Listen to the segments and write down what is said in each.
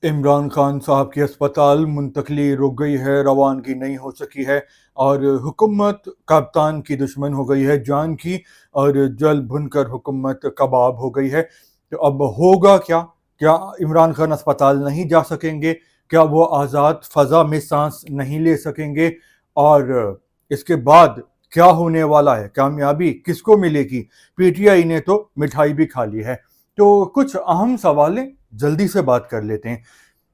इमरान खान साहब की अस्पताल मुंतकली रुक गई है, रवानगी नहीं हो सकी है और हुकूमत कप्तान की दुश्मन हो गई है जान की। और जल भुनकर हुकूमत कबाब हो गई है। तो अब होगा क्या? क्या इमरान खान अस्पताल नहीं जा सकेंगे? क्या वो आज़ाद फ़ज़ा में सांस नहीं ले सकेंगे? और इसके बाद क्या होने वाला है? कामयाबी किसको मिलेगी? पीटीआई ने तो मिठाई भी खा ली है। तो कुछ अहम सवालें जल्दी से बात कर लेते हैं।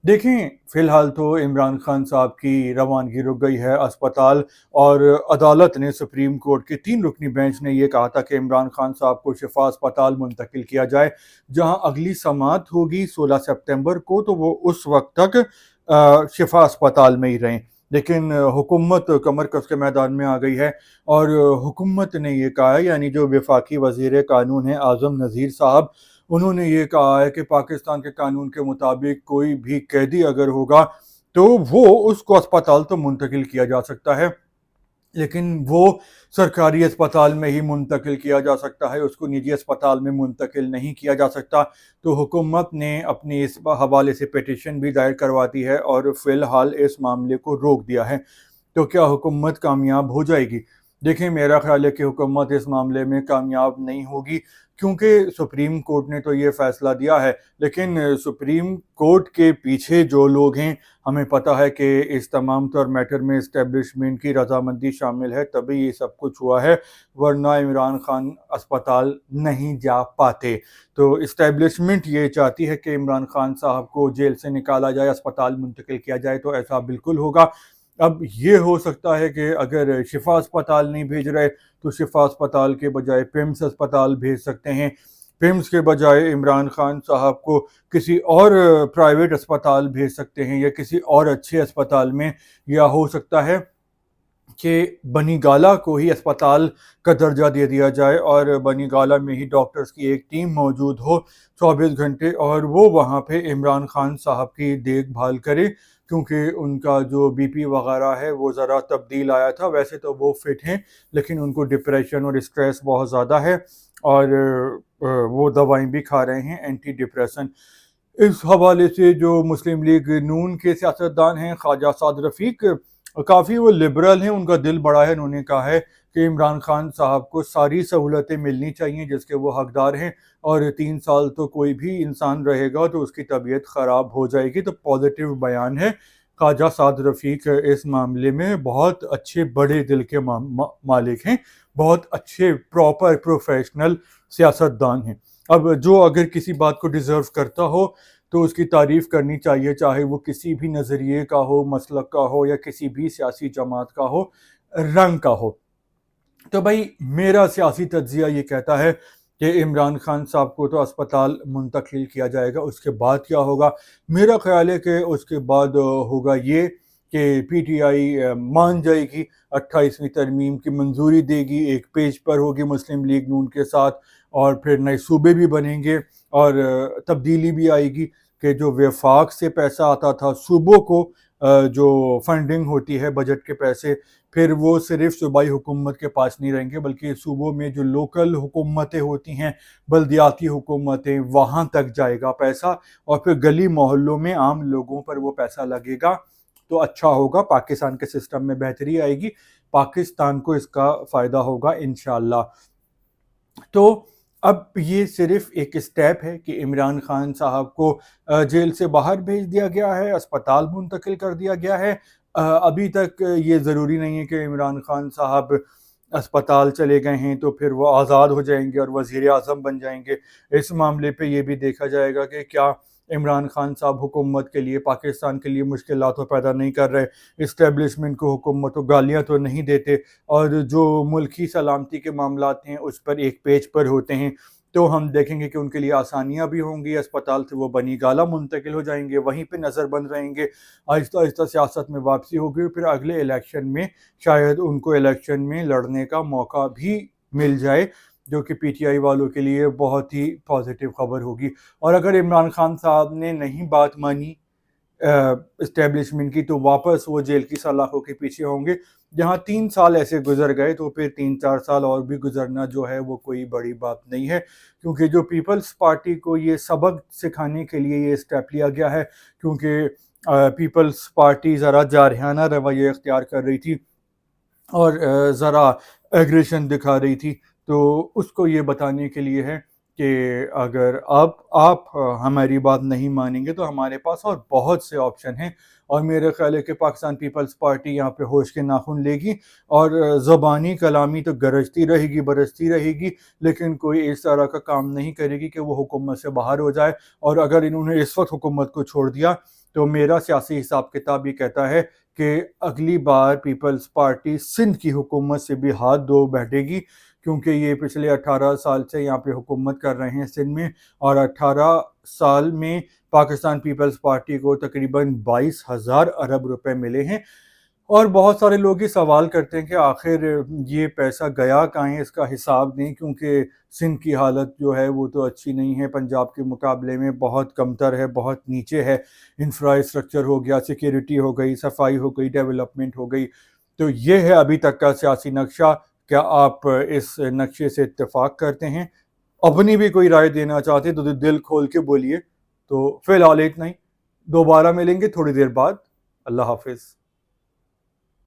देखें, फिलहाल तो इमरान खान साहब की रवानगी रुक गई है अस्पताल। और अदालत ने, सुप्रीम कोर्ट के 3 रुकनी बेंच ने ये कहा था कि इमरान खान साहब को शिफा अस्पताल मुंतकिल किया जाए, जहां अगली समाअत होगी 16 सितंबर को, तो वो उस वक्त तक शिफा अस्पताल में ही रहें। लेकिन हुकूमत कमर कस के मैदान में आ गई है और हुकूमत ने ये कहा है, यानी जो वफाकी वज़ीर कानून है आज़म नज़ीर साहब, उन्होंने ये कहा है कि पाकिस्तान के कानून के मुताबिक कोई भी कैदी अगर होगा तो वो उसको अस्पताल तो मुंतकिल किया जा सकता है, लेकिन वो सरकारी अस्पताल में ही मुंतकिल किया जा सकता है, उसको निजी अस्पताल में मुंतकिल नहीं किया जा सकता। तो हुकूमत ने अपनी इस हवाले से पिटीशन भी दायर करवा दी है और फ़िलहाल इस मामले को रोक दिया है। तो क्या हुकूमत कामयाब हो जाएगी? देखिए, मेरा ख़्याल है कि हुकूमत इस मामले में कामयाब नहीं होगी, क्योंकि सुप्रीम कोर्ट ने तो ये फ़ैसला दिया है, लेकिन सुप्रीम कोर्ट के पीछे जो लोग हैं, हमें पता है कि इस तमाम तर मैटर में इस्टेब्लिशमेंट की रजामंदी शामिल है, तभी ये सब कुछ हुआ है, वरना इमरान खान अस्पताल नहीं जा पाते। तो इस्टेब्लिशमेंट ये चाहती है कि इमरान खान साहब को जेल से निकाला जाए, अस्पताल मुंतकिल किया जाए, तो ऐसा बिल्कुल होगा। अब ये हो सकता है कि अगर शिफा अस्पताल नहीं भेज रहे तो शिफा अस्पताल के बजाय पिम्स अस्पताल भेज सकते हैं। पिम्स के बजाय इमरान खान साहब को किसी और प्राइवेट अस्पताल भेज सकते हैं, या किसी और अच्छे अस्पताल में। या हो सकता है कि बनी गाला को ही अस्पताल का दर्जा दे दिया जाए और बनी गाला में ही डॉक्टर्स की एक टीम मौजूद हो 24 घंटे, और वो वहाँ पे इमरान खान साहब की देखभाल करे, क्योंकि उनका जो बीपी वगैरह है वो ज़रा तब्दील आया था। वैसे तो वो फिट हैं, लेकिन उनको डिप्रेशन और स्ट्रेस बहुत ज़्यादा है और वो दवाएं भी खा रहे हैं, एंटी डिप्रेशन। इस हवाले से जो मुस्लिम लीग नून के सियासतदान हैं, ख्वाजा साद रफ़ीक, काफ़ी वो लिबरल हैं, उनका दिल बड़ा है। उन्होंने कहा है कि इमरान खान साहब को सारी सहूलतें मिलनी चाहिए जिसके वो हकदार हैं, और 3 साल तो कोई भी इंसान रहेगा तो उसकी तबीयत ख़राब हो जाएगी। तो पॉजिटिव बयान है। ख्वाजा साद रफ़ीक इस मामले में बहुत अच्छे बड़े दिल के मालिक हैं, बहुत अच्छे प्रॉपर प्रोफेशनल सियासतदान हैं। अब जो अगर किसी बात को डिज़र्व करता हो तो उसकी तारीफ़ करनी चाहिए, चाहे वो किसी भी नज़रिए का हो, मसलक का हो, या किसी भी सियासी जमात का हो, रंग का हो। तो भाई, मेरा सियासी तज्ज़िया ये कहता है कि इमरान खान साहब को तो अस्पताल मुंतकिल किया जाएगा। उसके बाद क्या होगा? मेरा ख़्याल है कि उसके बाद होगा ये कि पीटीआई मान जाएगी, 28वीं तरमीम की मंजूरी देगी, एक पेज पर होगी मुस्लिम लीग नून के साथ, और फिर नए सूबे भी बनेंगे और तब्दीली भी आएगी कि जो वफाक से पैसा आता था सूबों को, जो फंडिंग होती है बजट के पैसे, फिर वो सिर्फ सूबाई हुकूमत के पास नहीं रहेंगे, बल्कि सूबों में जो लोकल हुकूमतें होती हैं, बल्दियाती हुकूमतें, वहाँ तक जाएगा पैसा, और फिर गली मोहल्लों में आम लोगों पर वो पैसा लगेगा। तो अच्छा होगा, पाकिस्तान के सिस्टम में बेहतरी आएगी, पाकिस्तान को इसका फ़ायदा होगा इंशाअल्लाह। तो अब ये सिर्फ एक स्टेप है कि इमरान खान साहब को जेल से बाहर भेज दिया गया है, अस्पताल मुंतकिल कर दिया गया है। अभी तक ये ज़रूरी नहीं है कि इमरान खान साहब अस्पताल चले गए हैं तो फिर वो आज़ाद हो जाएंगे और वज़ीर आज़म बन जाएंगे। इस मामले पे ये भी देखा जाएगा कि क्या इमरान खान साहब हुकूमत के लिए, पाकिस्तान के लिए मुश्किलात तो पैदा नहीं कर रहे, इस्टेब्लिशमेंट को, हुकूमत को गालियाँ तो नहीं देते, और जो मुल्की सलामती के मामलात हैं उस पर एक पेज पर होते हैं। तो हम देखेंगे कि उनके लिए आसानियाँ भी होंगी, अस्पताल से वो बनी गाला मुंतकिल हो जाएंगे, वहीं पे नज़रबंद रहेंगे, आहिस्ता आहिस्ता सियासत में वापसी होगी, फिर अगले इलेक्शन में शायद उनको इलेक्शन में लड़ने का मौका भी मिल जाए, जो कि पीटीआई वालों के लिए बहुत ही पॉजिटिव खबर होगी। और अगर इमरान खान साहब ने नहीं बात मानी اسٹیبلشمنٹ کی تو واپس وہ جیل کی سلاخوں کے پیچھے ہوں گے. جہاں 3 سال ایسے گزر گئے تو پھر 3-4 سال اور بھی گزرنا جو ہے وہ کوئی بڑی بات نہیں ہے, کیونکہ جو پیپلز پارٹی کو یہ سبق سکھانے کے لیے یہ اسٹیپ لیا گیا ہے, کیونکہ پیپلز پارٹی ذرا جارحانہ رویہ اختیار کر رہی تھی اور ذرا ایگریشن دکھا رہی تھی, تو اس کو یہ بتانے کے لیے ہے کہ اگر آپ ہماری بات نہیں مانیں گے تو ہمارے پاس اور بہت سے آپشن ہیں. اور میرے خیال ہے کہ پاکستان پیپلز پارٹی یہاں پہ ہوش کے ناخن لے گی اور زبانی کلامی تو گرجتی رہے گی, برستی رہے گی, لیکن کوئی اس طرح کا کام نہیں کرے گی کہ وہ حکومت سے باہر ہو جائے. اور اگر انہوں نے اس وقت حکومت کو چھوڑ دیا تو میرا سیاسی حساب کتاب یہ کہتا ہے کہ اگلی بار پیپلز پارٹی سندھ کی حکومت سے بھی ہاتھ دھو بیٹھے گی, کیونکہ یہ پچھلے 18 سال سے یہاں پہ حکومت کر رہے ہیں سندھ میں, اور 18 سال میں پاکستان پیپلز پارٹی کو تقریباً 22,000 ارب روپے ملے ہیں. اور بہت سارے لوگ یہ سوال کرتے ہیں کہ آخر یہ پیسہ گیا کہاں ہے, اس کا حساب نہیں, کیونکہ سندھ کی حالت جو ہے وہ تو اچھی نہیں ہے, پنجاب کے مقابلے میں بہت کمتر ہے, بہت نیچے ہے. انفراسٹرکچر ہو گیا, سیکیورٹی ہو گئی, صفائی ہو گئی, ڈیولپمنٹ ہو گئی. تو یہ ہے ابھی تک کا سیاسی نقشہ. کیا آپ اس نقشے سے اتفاق کرتے ہیں؟ اپنی بھی کوئی رائے دینا چاہتے تو دل کھول کے بولیے. تو فی الحال اتنا ہی, دوبارہ ملیں گے تھوڑی دیر بعد. اللہ حافظ.